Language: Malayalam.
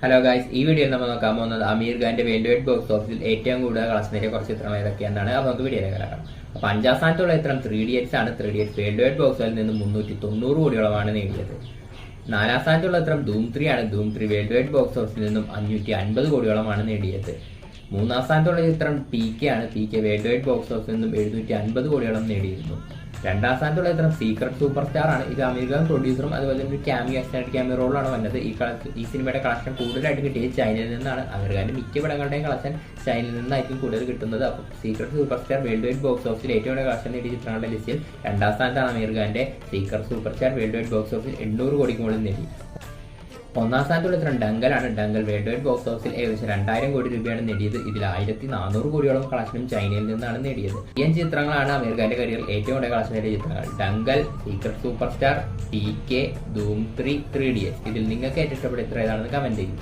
ഹലോ ഗായ്സ്, ഈ വീഡിയോയിൽ നമ്മൾ നോക്കാൻ പോകുന്നത് അമീർ ഖാന്റെ വേൾഡ് വൈഡ് ബോക്സ് ഓഫീസിൽ ഏറ്റവും കൂടുതൽ കളക്ഷൻ നേടിയ കുറച്ച് ചിത്രങ്ങൾ ഏതൊക്കെയാണ്. അപ്പോൾ നമുക്ക് വീഡിയോയിലേക്ക് കിടക്കാം. അപ്പോൾ 5ാം സ്ഥാനത്തുള്ള ചിത്രം 3 ആണ്. 3 വേൾഡ് വൈഡ് ബോക്സ് ഓഫീസിൽ നിന്ന് 390 കോടിയോളമാണ് നേടിയത്. 4ാം സ്ഥാനത്തുള്ള ചിത്രം ധൂം 3 ആണ്. ധൂം 3 വേൾഡ് വൈഡ് ബോക്സ് ഓഫീസിൽ നിന്നും 550 കോടിയോളമാണ് നേടിയത്. 3ാം സ്ഥാനത്തുള്ള ചിത്രം PK ആണ്. PK വേൾഡ് വൈഡ് ബോക്സ് ഓഫീസിൽ നിന്നും 750 കോടിയോളം നേടിയിരുന്നു. 2ാം സ്ഥാനത്തുള്ള ചിത്രം സീക്രട്ട് സൂപ്പർ സ്റ്റാർ ആണ്. ഇത് അമീർ ഖാൻ പ്രൊഡ്യൂസറും അതുപോലെ തന്നെ ക്യാമിയോ റോളാണ് വന്നത്. ഈ സിനിമയുടെ കളക്ഷൻ കൂടുതലായിട്ട് കിട്ടിയത് ചൈനയിൽ നിന്നാണ്. അമീർ ഖാന്റെ മിക്ക പടങ്ങളുടെയും കളക്ഷൻ ചൈനയിൽ നിന്നായിരിക്കും കൂടുതൽ കിട്ടുന്നത്. അപ്പോൾ secret super star world wide box ഓഫീസിൽ ഏറ്റവും കൂടുതൽ കളക്ഷൻ നേടിയ ചിത്രങ്ങളുടെ ലിസ്റ്റിൽ 2ാം സ്ഥാനത്താണ് അമീർ ഖാന്റെ secret super star world wide box ഓഫീസിൽ 800 കോടിക്ക് മുകളിൽ നേടി. 1ാം സ്ഥാനത്തുള്ള ചിത്രം ഡങ്കലാണ്. ഡങ്കൽ വേൾഡ് വൈഡ് ബോക്സ് ഓഫീസിൽ ഏകദേശം 2000 കോടി രൂപയാണ് നേടിയത്. ഇതിൽ 1400 കോടിയോളം കളക്ഷനും ചൈനയിൽ നിന്നാണ് നേടിയത്. ഈ 5 ചിത്രങ്ങളാണ് അമീർ ഖാന്റെ കരിയറിൽ ഏറ്റവും കൂടുതൽ കളക്ഷൻ നേടിയ ചിത്രങ്ങൾ. Dangal, secret super star, PK, Dhoom 3, 3 ഇതിൽ നിങ്ങൾക്ക് ഏറ്റവും ഇഷ്ടപ്പെട്ട ചിത്രം ഏതാണെന്ന് കമന്റ് ചെയ്യും.